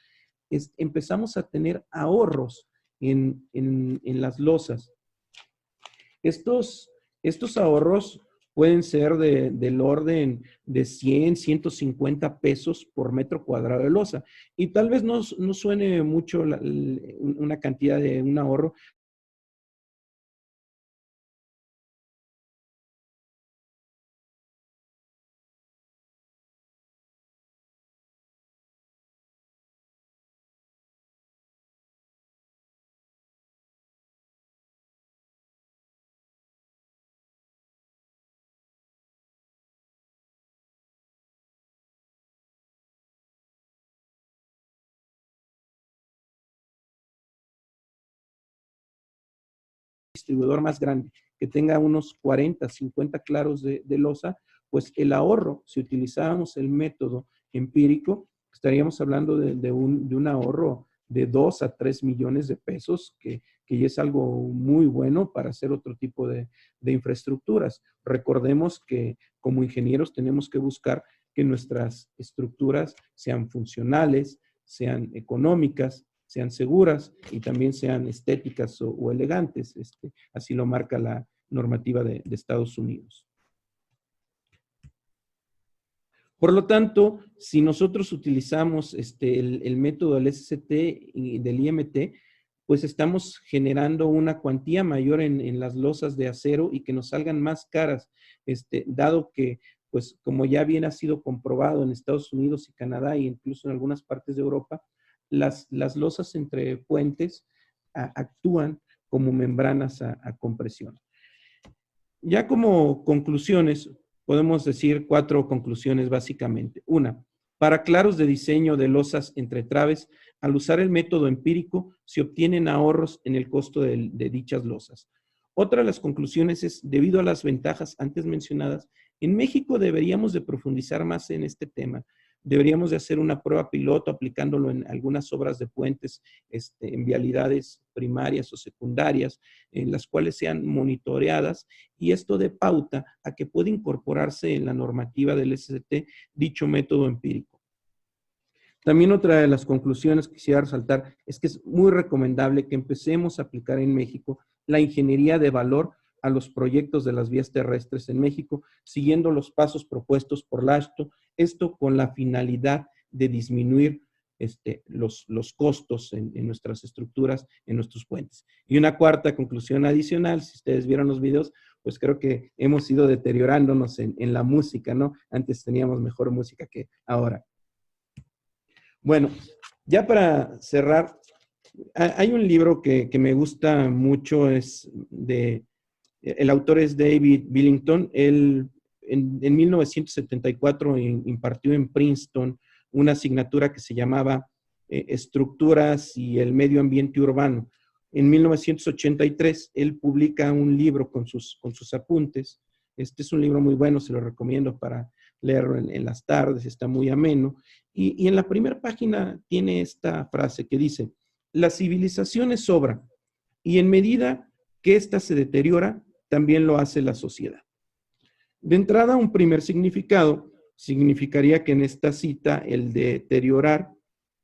empezamos a tener ahorros en las losas. Estos ahorros pueden ser del orden de 100, 150 pesos por metro cuadrado de losa. Y tal vez no suene mucho una cantidad de un ahorro. Distribuidor más grande, que tenga unos 40, 50 claros de losa, pues el ahorro, si utilizábamos el método empírico, estaríamos hablando de un ahorro de 2 a 3 millones de pesos, que ya es algo muy bueno para hacer otro tipo de infraestructuras. Recordemos que como ingenieros tenemos que buscar que nuestras estructuras sean funcionales, sean económicas, sean seguras y también sean estéticas o elegantes. Así lo marca la normativa de Estados Unidos. Por lo tanto, si nosotros utilizamos el método del SST y del IMT, pues estamos generando una cuantía mayor en las losas de acero y que nos salgan más caras, dado que, pues como ya bien ha sido comprobado en Estados Unidos y Canadá e incluso en algunas partes de Europa, las losas entre puentes actúan como membranas a compresión. Ya como conclusiones, podemos decir 4 conclusiones básicamente. Una, para claros de diseño de losas entre traves, al usar el método empírico, se obtienen ahorros en el costo de dichas losas. Otra de las conclusiones es, debido a las ventajas antes mencionadas, en México deberíamos de profundizar más en este tema. Deberíamos de hacer una prueba piloto aplicándolo en algunas obras de puentes, en vialidades primarias o secundarias, en las cuales sean monitoreadas, y esto de pauta a que pueda incorporarse en la normativa del SST dicho método empírico. También otra de las conclusiones que quisiera resaltar es que es muy recomendable que empecemos a aplicar en México la ingeniería de valor a los proyectos de las vías terrestres en México, siguiendo los pasos propuestos por la AASHTO, esto con la finalidad de disminuir los costos en nuestras estructuras, en nuestros puentes. Y una cuarta conclusión adicional, si ustedes vieron los videos, pues creo que hemos ido deteriorándonos en la música, ¿no? Antes teníamos mejor música que ahora. Bueno, ya para cerrar, hay un libro que me gusta mucho, el autor es David Billington. Él en 1974 impartió en Princeton una asignatura que se llamaba Estructuras y el Medio Ambiente Urbano. En 1983, él publica un libro con sus apuntes. Este es un libro muy bueno, se lo recomiendo para leerlo en las tardes, está muy ameno. Y en la primera página tiene esta frase que dice, la civilización es obra y en medida que ésta se deteriora, también lo hace la sociedad. De entrada, un primer significado significaría que en esta cita el deteriorar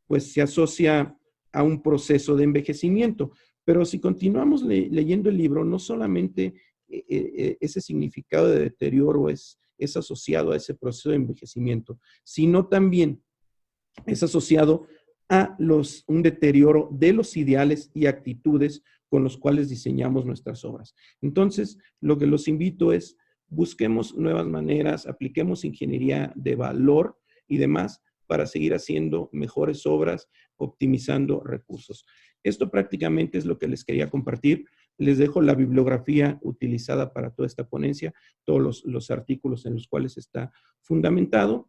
pues se asocia a un proceso de envejecimiento. Pero si continuamos leyendo el libro, no solamente ese significado de deterioro es asociado a ese proceso de envejecimiento, sino también es asociado a un deterioro de los ideales y actitudes con los cuales diseñamos nuestras obras. Entonces, lo que los invito es, busquemos nuevas maneras, apliquemos ingeniería de valor y demás para seguir haciendo mejores obras, optimizando recursos. Esto prácticamente es lo que les quería compartir. Les dejo la bibliografía utilizada para toda esta ponencia, todos los artículos en los cuales está fundamentado.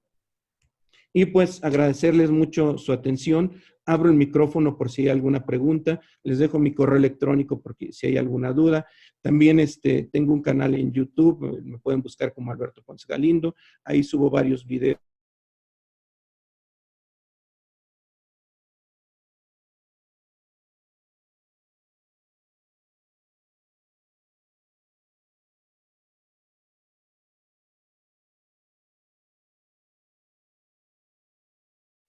Y pues agradecerles mucho su atención. Abro el micrófono por si hay alguna pregunta. Les dejo mi correo electrónico porque si hay alguna duda. También tengo un canal en YouTube. Me pueden buscar como Alberto Ponce Galindo. Ahí subo varios videos.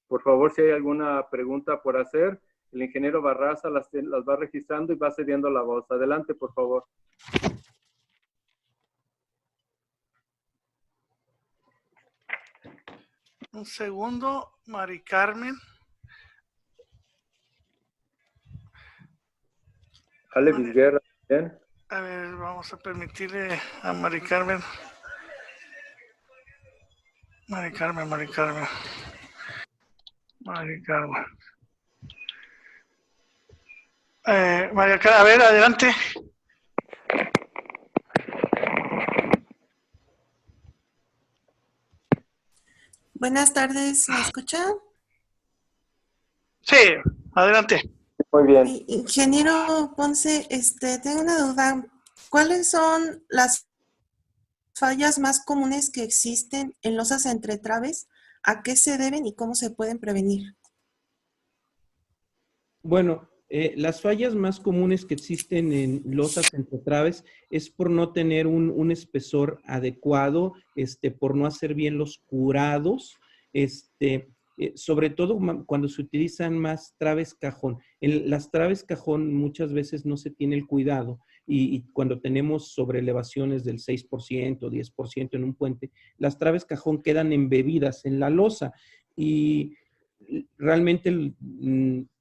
Por favor, si hay alguna pregunta por hacer, el ingeniero Barraza las va registrando y va cediendo la voz. Adelante, por favor. Un segundo, Mari Carmen. Ale Vizguerra, bien. A ver, vamos a permitirle a Mari Carmen. Mari Carmen. María Carmen, a ver, adelante. Buenas tardes, ¿me escuchan? Sí, adelante. Muy bien. Ingeniero Ponce, tengo una duda. ¿Cuáles son las fallas más comunes que existen en losas entre traves? ¿A qué se deben y cómo se pueden prevenir? Bueno, las fallas más comunes que existen en losas entre traves es por no tener un espesor adecuado, por no hacer bien los curados, sobre todo cuando se utilizan más traves cajón. En las traves cajón muchas veces no se tiene el cuidado y cuando tenemos sobreelevaciones del 6%, 10% en un puente, las traves cajón quedan embebidas en la losa y realmente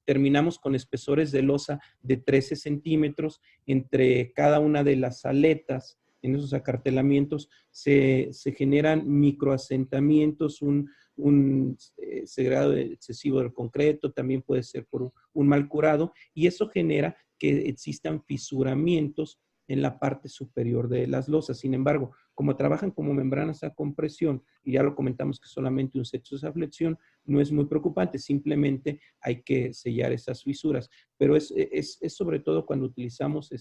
terminamos con espesores de losa de 13 centímetros entre cada una de las aletas. En esos acartelamientos se generan microasentamientos, un segregado excesivo del concreto, también puede ser por un mal curado, y eso genera que existan fisuramientos en la parte superior de las losas. Sin embargo, como trabajan como membranas a compresión, y ya lo comentamos que solamente un sexo de flexión, no es muy preocupante, simplemente hay que sellar esas fisuras. Pero es sobre todo cuando utilizamos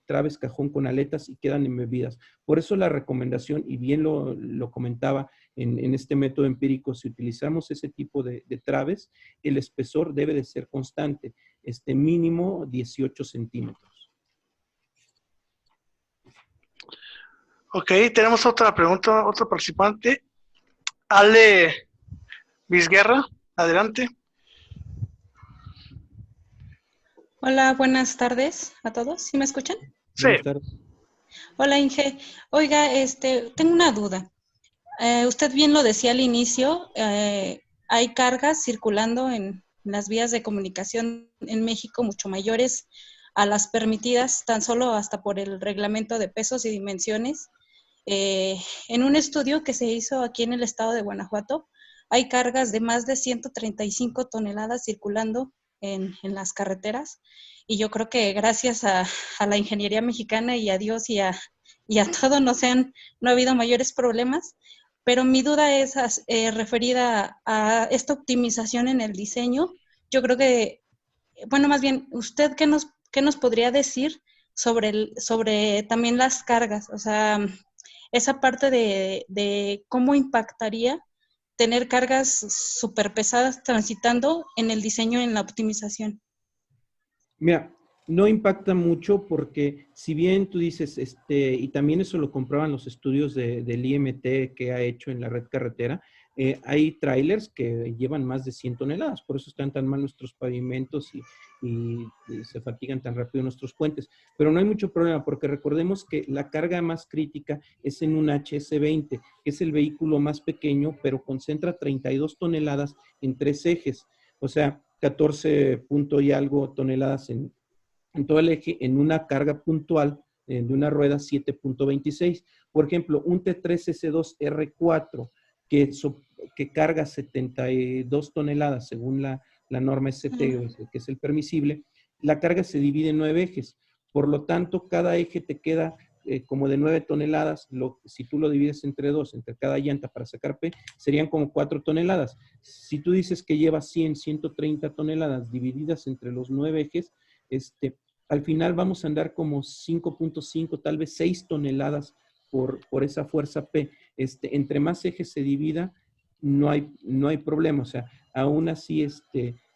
traves cajón con aletas y quedan embebidas. Por eso la recomendación, y bien lo comentaba en este método empírico, si utilizamos ese tipo de traves, el espesor debe de ser constante, mínimo 18 centímetros. Ok, tenemos otra pregunta, otro participante. Ale Vizguerra, adelante. Hola, buenas tardes a todos. ¿Sí me escuchan? Sí. Buenas tardes. Hola, Inge. Oiga, tengo una duda. Usted bien lo decía al inicio, hay cargas circulando en las vías de comunicación en México mucho mayores a las permitidas, tan solo hasta por el reglamento de pesos y dimensiones. En un estudio que se hizo aquí en el estado de Guanajuato, hay cargas de más de 135 toneladas circulando en las carreteras, y yo creo que gracias a la ingeniería mexicana y a Dios y a todo no ha habido mayores problemas, pero mi duda es referida a esta optimización en el diseño. Yo creo que, bueno, más bien, ¿usted qué nos podría decir sobre también las cargas? O sea, esa parte de cómo impactaría tener cargas súper pesadas transitando en el diseño, en la optimización. Mira, No impacta mucho porque si bien tú dices, y también eso lo comprueban los estudios del IMT que ha hecho en la red carretera, hay trailers que llevan más de 100 toneladas, por eso están tan mal nuestros pavimentos y se fatigan tan rápido nuestros puentes. Pero no hay mucho problema porque recordemos que la carga más crítica es en un HS-20, que es el vehículo más pequeño, pero concentra 32 toneladas en 3 ejes, o sea, 14 punto y algo toneladas en todo el eje en una carga puntual de una rueda 7.26. Por ejemplo, un T3S2R4 que carga 72 toneladas según la norma ST, que es el permisible, la carga se divide en 9 ejes. Por lo tanto, cada eje te queda como de 9 toneladas. Si tú lo divides entre 2, entre cada llanta para sacar P, serían como 4 toneladas. Si tú dices que lleva 100, 130 toneladas divididas entre los 9 ejes, al final vamos a andar como 5.5, tal vez 6 toneladas por esa fuerza P. Entre más ejes se divida, no hay problema. O sea, aún así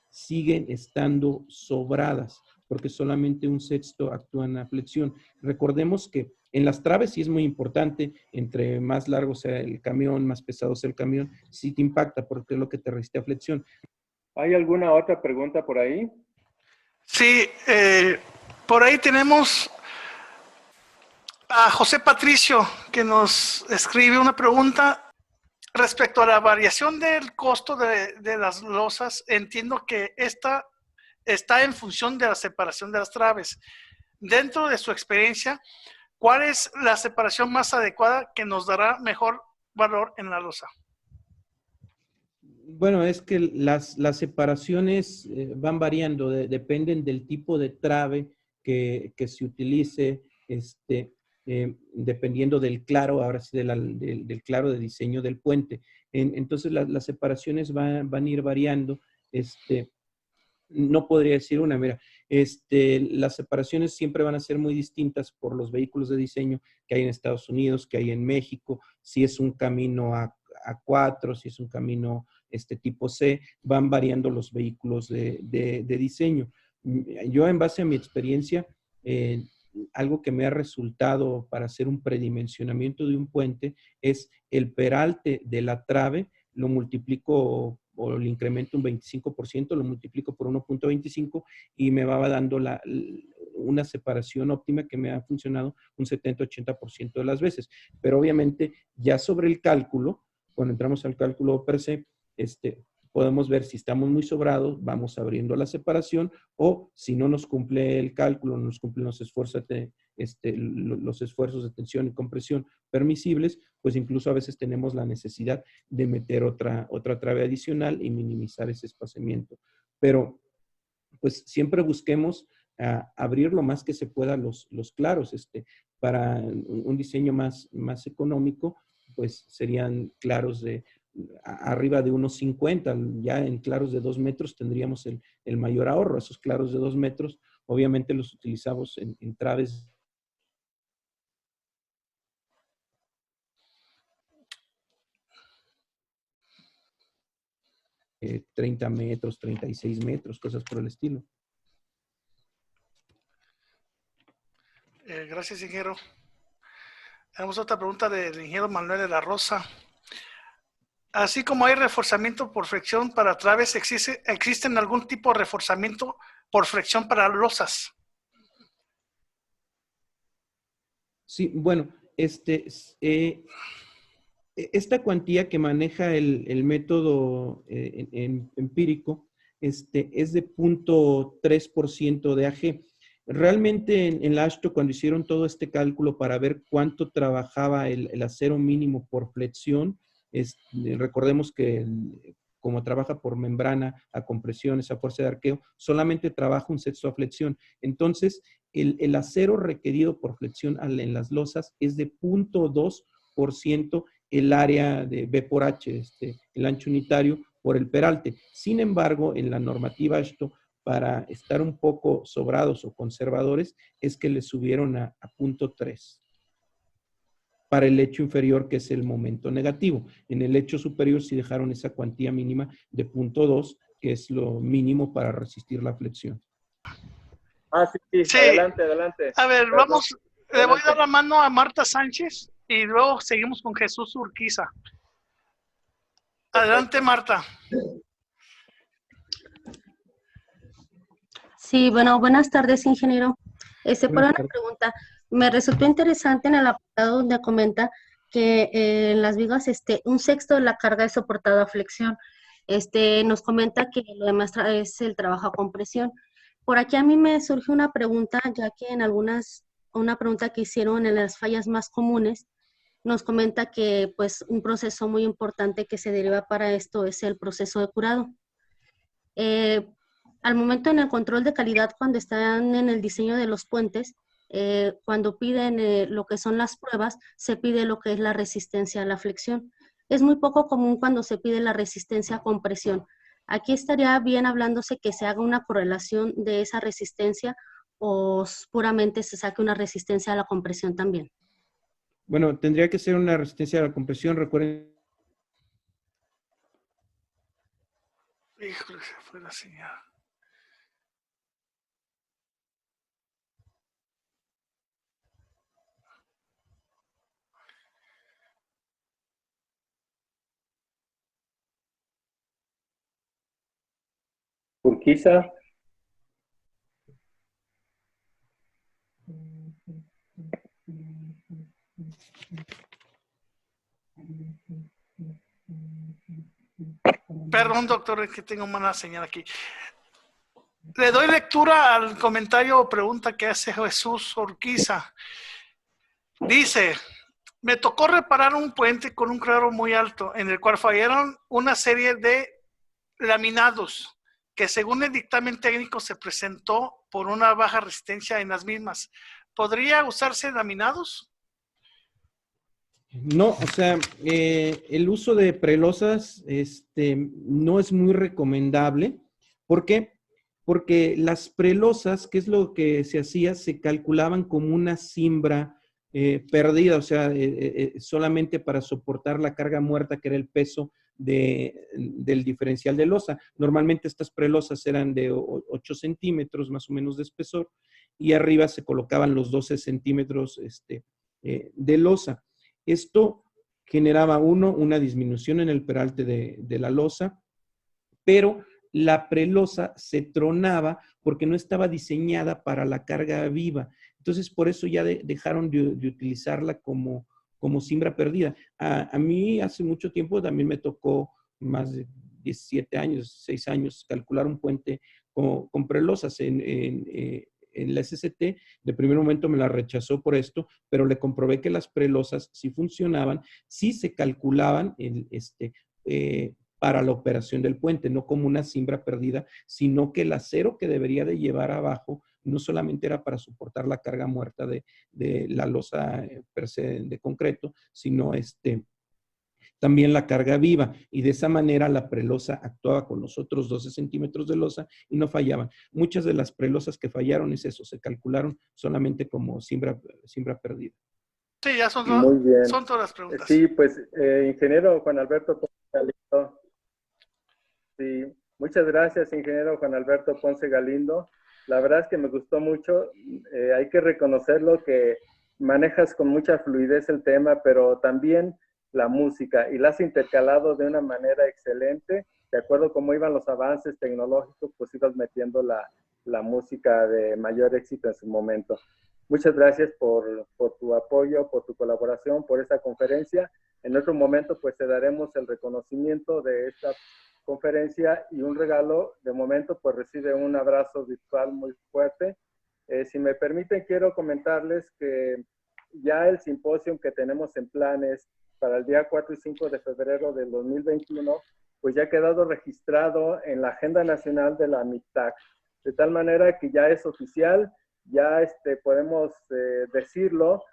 siguen estando sobradas, porque solamente un sexto actúa en la flexión. Recordemos que en las traves sí es muy importante, entre más largo sea el camión, más pesado sea el camión, sí te impacta, porque es lo que te resiste a flexión. ¿Hay alguna otra pregunta por ahí? Sí, por ahí tenemos a José Patricio, que nos escribe una pregunta respecto a la variación del costo de las losas. Entiendo que esta está en función de la separación de las traves. Dentro de su experiencia, ¿cuál es la separación más adecuada que nos dará mejor valor en la losa? Bueno, es que las separaciones van variando, dependen del tipo de trave que se utilice, dependiendo del claro, ahora sí, del claro de diseño del puente. Entonces, las separaciones van a ir variando. No podría decir una, mira, las separaciones siempre van a ser muy distintas por los vehículos de diseño que hay en Estados Unidos, que hay en México, si es un camino A4, si es un camino tipo C, van variando los vehículos de diseño. Yo, en base a mi experiencia, algo que me ha resultado para hacer un predimensionamiento de un puente es el peralte de la trave, lo multiplico o le incremento un 25%, lo multiplico por 1.25 y me va dando una separación óptima que me ha funcionado un 70-80% de las veces. Pero obviamente ya sobre el cálculo, cuando entramos al cálculo per se, podemos ver si estamos muy sobrados, vamos abriendo la separación, o si no nos cumple el cálculo, no nos cumplen los esfuerzos de tensión y compresión permisibles, pues incluso a veces tenemos la necesidad de meter otra trave adicional y minimizar ese espaciamiento. Pero pues siempre busquemos abrir lo más que se pueda los claros. Para un diseño más económico, pues serían claros de arriba de unos 50, ya en claros de 2 metros tendríamos el mayor ahorro. Esos claros de 2 metros, obviamente los utilizamos en traves 30 metros, 36 metros, cosas por el estilo. Gracias, ingeniero. Tenemos otra pregunta del ingeniero Manuel de la Rosa. Así como hay reforzamiento por fricción para traves, ¿existen algún tipo de reforzamiento por fricción para losas? Sí, bueno, esta cuantía que maneja el método empírico es de 0.3% de AG. Realmente en la AASHTO, cuando hicieron todo este cálculo para ver cuánto trabajaba el acero mínimo por flexión, recordemos que como trabaja por membrana a compresión, esa fuerza de arqueo, solamente trabaja un sexto a flexión. Entonces, el acero requerido por flexión en las losas es de 0.2% el área de B por H, el ancho unitario por el peralte. Sin embargo, en la normativa AASHTO, para estar un poco sobrados o conservadores, es que le subieron a 0.3 para el lecho inferior, que es el momento negativo. En el lecho superior sí dejaron esa cuantía mínima de 0.2, que es lo mínimo para resistir la flexión. Ah, sí, sí, Sí, adelante, adelante. a ver, Perdón, vamos, le voy a adelante. dar la mano a Marta Sánchez y luego seguimos con Jesús Urquiza. Adelante, Perfecto. Marta. Sí, bueno, buenas tardes, ingeniero. Para Buenas una tardes. pregunta, me resultó interesante en el apartado donde comenta que en las vigas, un sexto de la carga es soportada a flexión. Nos comenta que lo demás es el trabajo a compresión. Por aquí a mí me surge una pregunta, ya que una pregunta que hicieron en las fallas más comunes, nos comenta que pues un proceso muy importante que se deriva para esto es el proceso de curado. Eh, Al momento en el control de calidad, cuando están en el diseño de los puentes, cuando piden lo que son las pruebas, se pide lo que es la resistencia a la flexión. Es muy poco común cuando se pide la resistencia a compresión. Aquí estaría bien hablándose que se haga una correlación de esa resistencia o puramente se saque una resistencia a la compresión también. Bueno, tendría que ser una resistencia a la compresión. Recuerden. Híjole, se fue la señal. Urquiza. Perdón, doctor, es que tengo mala señal aquí. Le doy lectura al comentario o pregunta que hace Jesús Urquiza. Dice, me tocó reparar un puente con un claro muy alto, en el cual fallaron una serie de laminados, que según el dictamen técnico se presentó por una baja resistencia en las mismas. ¿Podría usarse laminados? No, o sea, el uso de prelosas no es muy recomendable. ¿Por qué? Porque las prelosas, ¿qué es lo que se hacía? Se calculaban como una cimbra perdida, o sea, solamente para soportar la carga muerta, que era el peso del diferencial de losa. Normalmente estas prelosas eran de 8 centímetros más o menos de espesor y arriba se colocaban los 12 centímetros de losa. Esto generaba, una disminución en el peralte de la losa, pero la prelosa se tronaba porque no estaba diseñada para la carga viva. Entonces, por eso ya dejaron de utilizarla como cimbra perdida. A mí hace mucho tiempo también me tocó más de 17 años, 6 años, calcular un puente con prelosas en la SCT. De primer momento me la rechazó por esto, pero le comprobé que las prelosas sí funcionaban, sí se calculaban para la operación del puente, no como una cimbra perdida, sino que el acero que debería de llevar abajo no solamente era para soportar la carga muerta de la losa per se de concreto, sino también la carga viva, y de esa manera la prelosa actuaba con los otros 12 centímetros de losa y no fallaban. Muchas de las prelosas que fallaron es eso, se calcularon solamente como cimbra perdida. Sí, ya Muy bien. son todas las preguntas. Sí, pues, ingeniero Juan Alberto Ponce Galindo. Sí, muchas gracias, ingeniero Juan Alberto Ponce Galindo. La verdad es que me gustó mucho. Hay que reconocerlo que manejas con mucha fluidez el tema, pero también la música, y la has intercalado de una manera excelente. De acuerdo a cómo iban los avances tecnológicos, pues ibas metiendo la música de mayor éxito en su momento. Muchas gracias por tu apoyo, por tu colaboración, por esta conferencia. En otro momento, pues te daremos el reconocimiento de esta conferencia y un regalo. De momento, pues recibe un abrazo virtual muy fuerte. Si me permiten, quiero comentarles que ya el simposio que tenemos en planes para el día 4 y 5 de febrero del 2021, pues ya ha quedado registrado en la Agenda Nacional de la MICTAC, de tal manera que ya es oficial, ya podemos decirlo,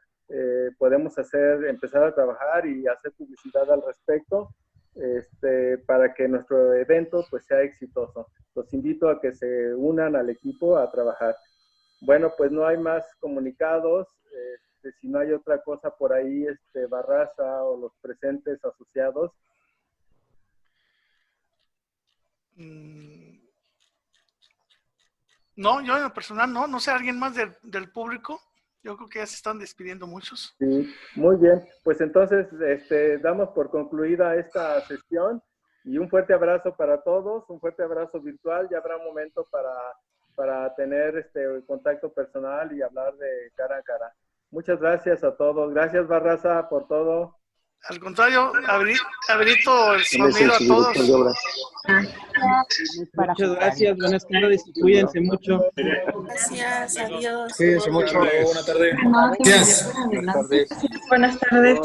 podemos empezar a trabajar y hacer publicidad al respecto, para que nuestro evento pues sea exitoso. Los invito a que se unan al equipo a trabajar. Bueno, pues no hay más comunicados. Si no hay otra cosa por ahí, Barraza o los presentes asociados. No, yo en lo personal no. No sé, ¿alguien más del público? Yo creo que ya se están despidiendo muchos. Sí, muy bien. Pues entonces damos por concluida esta sesión y un fuerte abrazo para todos, un fuerte abrazo virtual. Ya habrá un momento para tener contacto personal y hablar de cara a cara. Muchas gracias a todos. Gracias, Barraza, por todo. Al contrario, habilito el sonido a todos. Muchas gracias, buenas tardes y cuídense mucho. Gracias, adiós. Cuídense mucho. Buenas tardes. Buenas tardes. Buenas tardes.